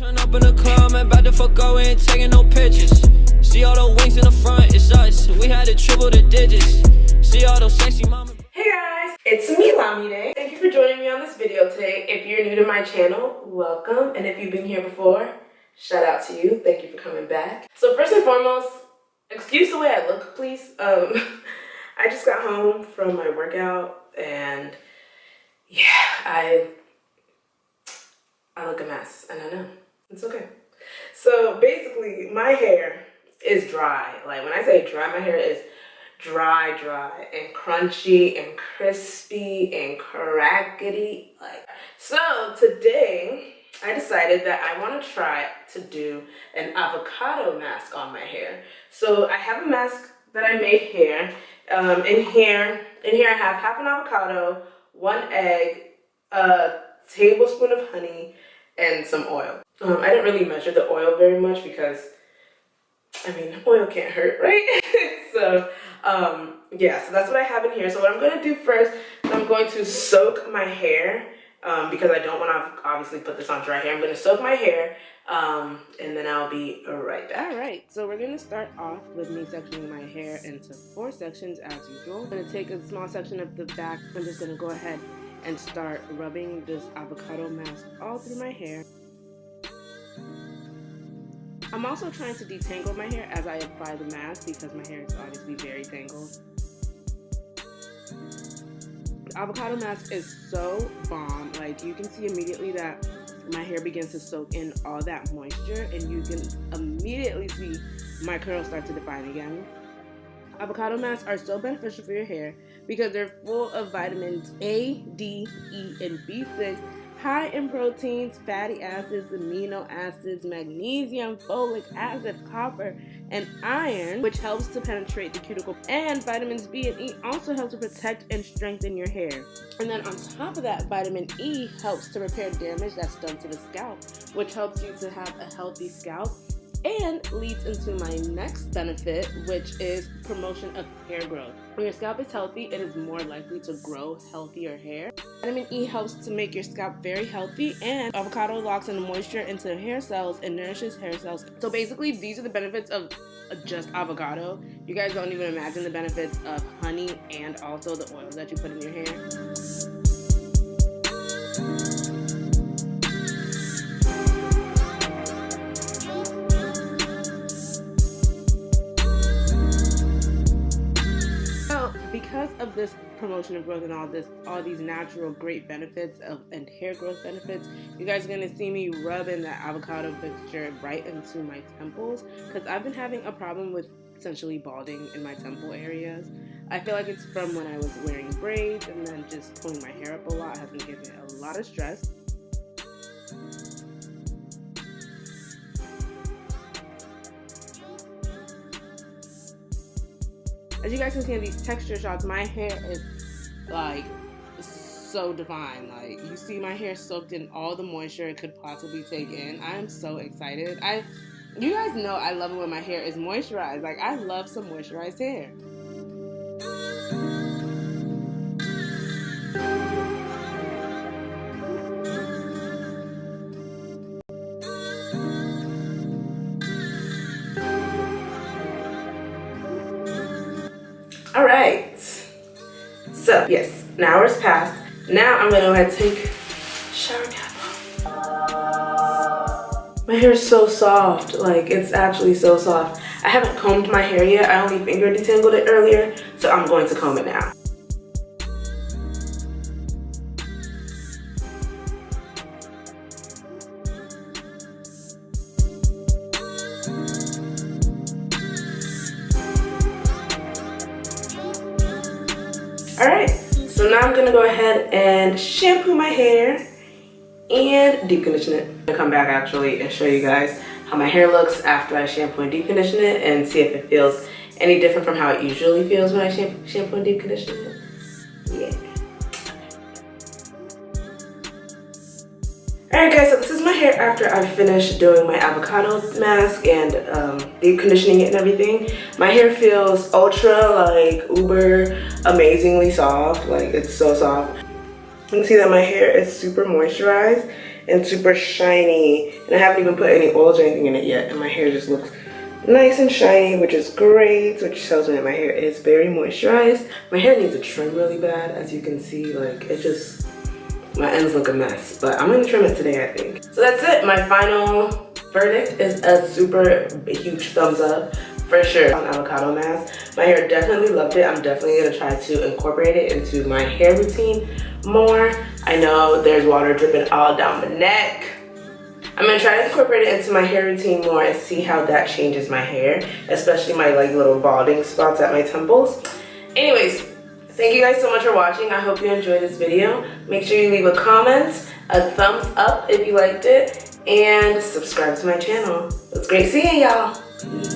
Turn up in the club, man, about to fuck over, ain't taking no pictures. See all the wings in the front, it's us. We had to triple the digits. See all those sexy mama. Hey guys, it's me, Lamide. Thank you for joining me on this video today. If you're new to my channel, welcome. And if you've been here before, shout out to you. Thank you for coming back. So first and foremost, excuse the way I look, please. I just got home from my workout and yeah, I look a mess, and I know. It's okay. So basically, my hair is dry. Like when I say dry, my hair is dry and crunchy and crispy and crackety. Like, so today I decided that I want to try to do an avocado mask on my hair. So I have a mask that I made here. In here I have half an avocado, 1 egg, a tablespoon of honey, and some oil. I didn't really measure the oil very much because, I mean, oil can't hurt, right? So, yeah, so that's what I have in here. So what I'm going to do first is I'm going to soak my hair because I don't want to obviously put this on dry hair. I'm going to soak my hair and then I'll be right back. All right, so we're going to start off with me sectioning my hair into 4 sections as usual. I'm going to take a small section of the back. I'm just going to go ahead and start rubbing this avocado mask all through my hair. I'm also trying to detangle my hair as I apply the mask because my hair is obviously very tangled. The avocado mask is so bomb. Like, you can see immediately that my hair begins to soak in all that moisture, and you can immediately see my curls start to define again. Avocado masks are so beneficial for your hair because they're full of vitamins A, D, E, and B6, high in proteins, fatty acids, amino acids, magnesium, folic acid, copper, and iron, which helps to penetrate the cuticle. And vitamins B and E also help to protect and strengthen your hair. And then on top of that, vitamin E helps to repair damage that's done to the scalp, which helps you to have a healthy scalp. And leads into my next benefit, which is promotion of hair growth. When your scalp is healthy, it is more likely to grow healthier hair. Vitamin E helps to make your scalp very healthy, and avocado locks in the moisture into hair cells and nourishes hair cells. So basically, these are the benefits of just avocado. You guys don't even imagine the benefits of honey and also the oils that you put in your hair. Because of this promotion of growth and all these natural great benefits and hair growth benefits, you guys are going to see me rubbing that avocado mixture right into my temples because I've been having a problem with essentially balding in my temple areas. I feel like it's from when I was wearing braids, and then just pulling my hair up a lot has been giving it a lot of stress. As you guys can see in these texture shots, my hair is like so defined. Like, you see my hair soaked in all the moisture it could possibly take in. I am so excited. You guys know I love it when my hair is moisturized. Like, I love some moisturized hair. Alright, so yes, an hour's passed. Now I'm gonna go ahead and take shower cap off. My hair is so soft, like it's actually so soft. I haven't combed my hair yet, I only finger detangled it earlier, so I'm going to comb it now. Alright, so now I'm going to go ahead and shampoo my hair and deep condition it. I'm going to come back actually and show you guys how my hair looks after I shampoo and deep condition it and see if it feels any different from how it usually feels when I shampoo and deep condition it. Yeah. Alright guys, so this is my hair after I finished doing my avocado mask and deep conditioning it and everything. My hair feels ultra, like, uber amazingly soft. Like, it's so soft. You can see that my hair is super moisturized and super shiny. And I haven't even put any oils or anything in it yet, and my hair just looks nice and shiny, which is great, which tells me that my hair is very moisturized. My hair needs a trim really bad, as you can see. Like, it just, my ends look a mess, but I'm gonna trim it today, I think. So that's it. My final verdict is a super huge thumbs up for sure on avocado mask. My hair definitely loved it. I'm definitely gonna try to incorporate it into my hair routine more. I know there's water dripping all down my neck. I'm gonna try to incorporate it into my hair routine more and see how that changes my hair, especially my like little balding spots at my temples. Anyways, thank you guys so much for watching. I hope you enjoyed this video. Make sure you leave a comment, a thumbs up if you liked it, and subscribe to my channel. It was great seeing y'all.